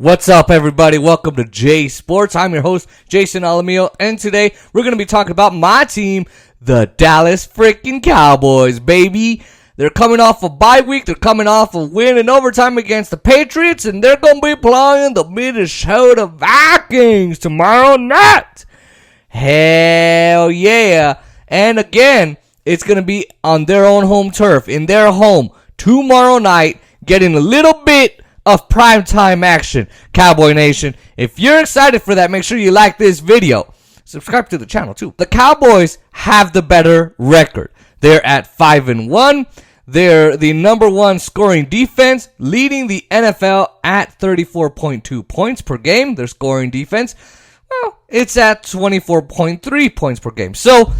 What's up, everybody? Welcome to J Sports. I'm your host, Jason Alamillo, and today we're going to be talking about my team, the Dallas freaking Cowboys, baby. They're coming off a bye week. They're coming off a win in overtime against the Patriots, and they're going to be playing the Minnesota Vikings tomorrow night. Hell yeah. And again, it's going to be on their own home turf, in their home, tomorrow night, getting a little bit of primetime action. Cowboy Nation, if you're excited for that, make sure you like this video. Subscribe to the channel too. The Cowboys have the better record. They're at 5-1. They're the number one scoring defense, leading the NFL at 34.2 points per game. Their scoring defense, well, it's at 24.3 points per game. So,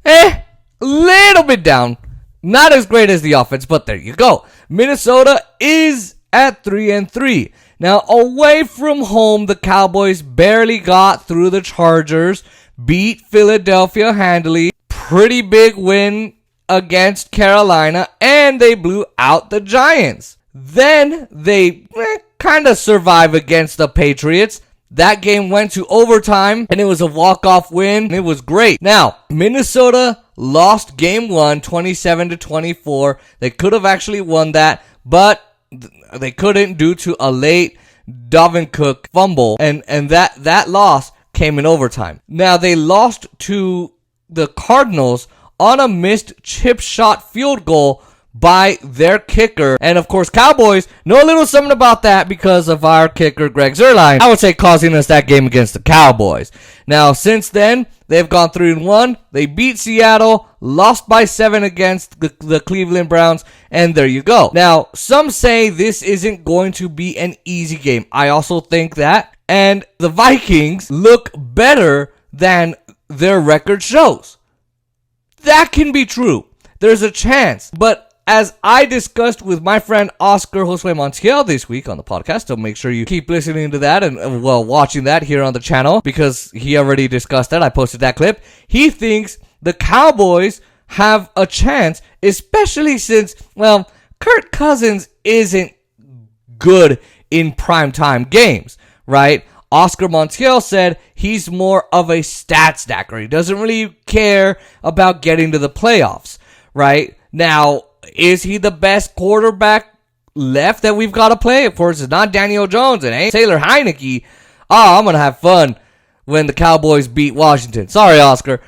a little bit down. Not as great as the offense, but there you go. Minnesota is at 3-3. Now, away from home, the Cowboys barely got through the Chargers, beat Philadelphia handily, pretty big win against Carolina, and they blew out the Giants. Then they kind of survived against the Patriots. That game went to overtime, and it was a walk-off win. It was great. Now, Minnesota lost game 1, 27-24. They could have actually won that, but they couldn't due to a late Dalvin Cook fumble, and that loss came in overtime. Now, they lost to the Cardinals on a missed chip shot field goal by their kicker. And of course, Cowboys know a little something about that because of our kicker, Greg Zuerlein, I would say, causing us that game against the Cowboys. Now, since then, they've gone 3-1. They beat Seattle, lost by 7 against the Cleveland Browns, and there you go. Now, some say this isn't going to be an easy game. I also think that. And the Vikings look better than their record shows. That can be true. There's a chance. But as I discussed with my friend Oscar Josue Montiel this week on the podcast, so make sure you keep listening to that and watching that here on the channel because he already discussed that. I posted that clip. He thinks the Cowboys have a chance, especially since, Kirk Cousins isn't good in primetime games, right? Oscar Montiel said he's more of a stat stacker. He doesn't really care about getting to the playoffs, right? Now, is he the best quarterback left that we've got to play? Of course, it's not Daniel Jones. It ain't Taylor Heineke. Oh, I'm going to have fun when the Cowboys beat Washington. Sorry, Oscar.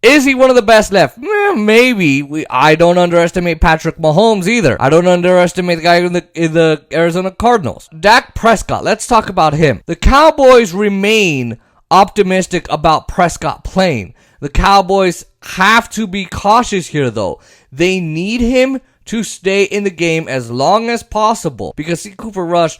Is he one of the best left? Maybe. I don't underestimate Patrick Mahomes either. I don't underestimate the guy in the Arizona Cardinals. Dak Prescott. Let's talk about him. The Cowboys remain optimistic about Prescott playing. The Cowboys have to be cautious here, though. They need him to stay in the game as long as possible because Cooper Rush,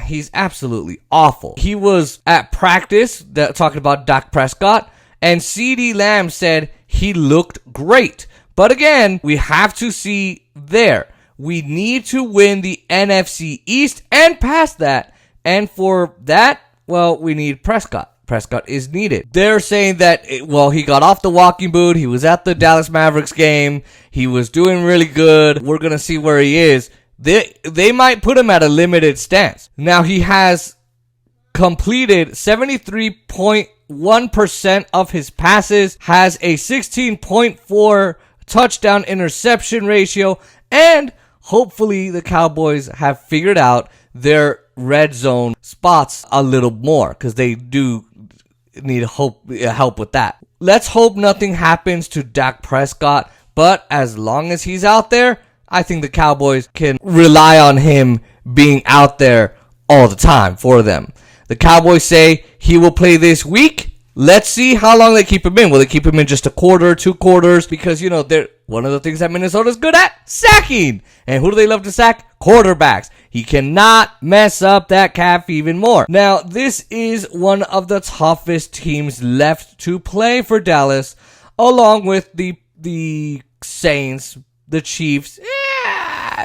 he's absolutely awful. He was at practice talking about Dak Prescott, and CeeDee Lamb said he looked great. But again, we have to see there. We need to win the NFC East and past that. And for that, we need Prescott. Prescott is needed. They're saying that, he got off the walking boot. He was at the Dallas Mavericks game. He was doing really good. We're going to see where he is. They might put him at a limited stance. Now, he has completed 73.1% of his passes, has a 16.4 touchdown interception ratio, and hopefully the Cowboys have figured out their red zone spots a little more because they do need help with that. Let's hope nothing happens to Dak Prescott, but as long as he's out there, I think the Cowboys can rely on him being out there all the time for them. The Cowboys say he will play this week. Let's see how long they keep him in. Will they keep him in just a quarter, 2 quarters? Because, they're one of the things that Minnesota's good at, sacking. And who do they love to sack? Quarterbacks. He cannot mess up that calf even more. Now, this is one of the toughest teams left to play for Dallas, along with the Saints, the Chiefs,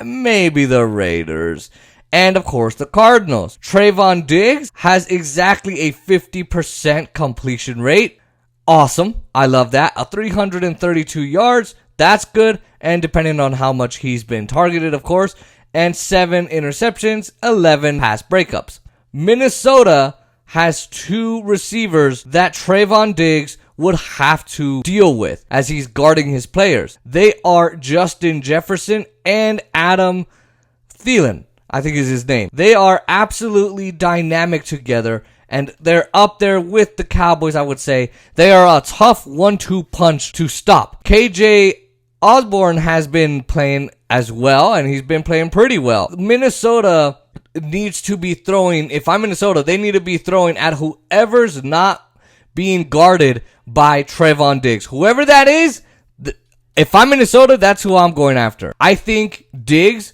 maybe the Raiders, and of course the Cardinals. Trevon Diggs has exactly a 50% completion rate. Awesome. I love that. 332 yards. That's good. And depending on how much he's been targeted, of course. And 7 interceptions, 11 pass breakups. Minnesota has 2 receivers that Trevon Diggs would have to deal with as he's guarding his players. They are Justin Jefferson and Adam Thielen, I think is his name. They are absolutely dynamic together, and they're up there with the Cowboys, I would say. They are a tough 1-2 punch to stop. KJ Osborne has been playing as well, and he's been playing pretty well. Minnesota needs to be throwing, if I'm Minnesota, they need to be throwing at whoever's not being guarded by Trevon Diggs. Whoever that is, if I'm Minnesota, that's who I'm going after. I think Diggs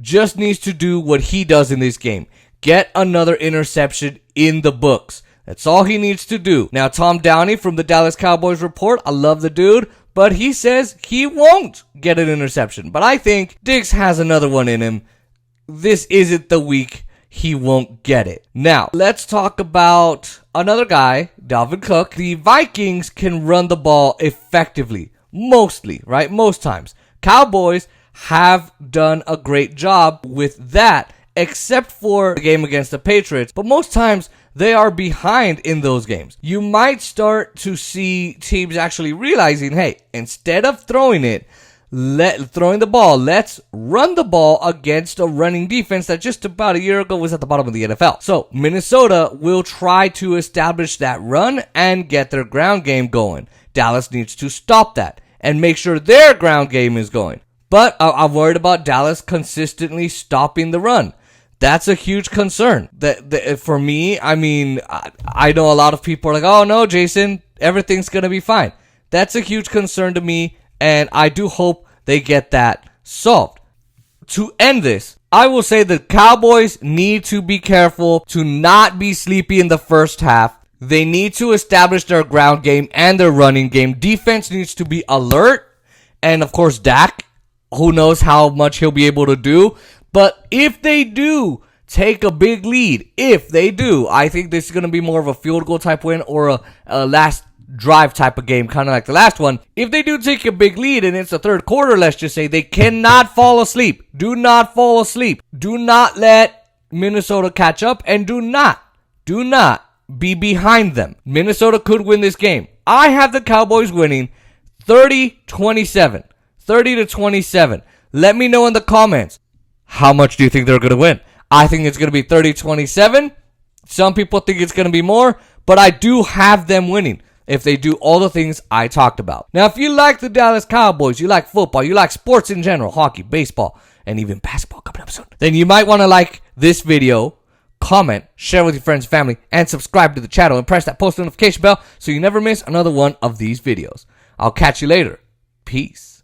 just needs to do what he does in this game. Get another interception in the books. That's all he needs to do. Now, Tom Downey from the Dallas Cowboys report, I love the dude, but he says he won't get an interception. But I think Diggs has another one in him. This isn't the week he won't get it. Now, let's talk about another guy, Dalvin Cook. The Vikings can run the ball effectively. Mostly, right? Most times. Cowboys have done a great job with that, except for the game against the Patriots. But most times, they are behind in those games. You might start to see teams actually realizing, hey, instead of throwing the ball, let's run the ball against a running defense that just about a year ago was at the bottom of the NFL. So Minnesota will try to establish that run and get their ground game going. Dallas needs to stop that and make sure their ground game is going. But I'm worried about Dallas consistently stopping the run. That's a huge concern. For me, I mean, I know a lot of people are like, oh no, Jason, everything's going to be fine. That's a huge concern to me, and I do hope they get that solved. To end this, I will say the Cowboys need to be careful to not be sleepy in the first half. They need to establish their ground game and their running game. Defense needs to be alert. And of course, Dak, who knows how much he'll be able to do. But if they do take a big lead, I think this is going to be more of a field goal type win or a last drive type of game, kind of like the last one. If they do take a big lead and it's the third quarter, let's just say, they cannot fall asleep. Do not fall asleep. Do not let Minnesota catch up, and do not be behind them. Minnesota could win this game. I have the Cowboys winning 30-27. 30-27. Let me know in the comments. How much do you think they're going to win? I think it's going to be 30-27. Some people think it's going to be more, but I do have them winning if they do all the things I talked about. Now, if you like the Dallas Cowboys, you like football, you like sports in general, hockey, baseball, and even basketball coming up soon, then you might want to like this video, comment, share with your friends and family, and subscribe to the channel and press that post notification bell so you never miss another one of these videos. I'll catch you later. Peace.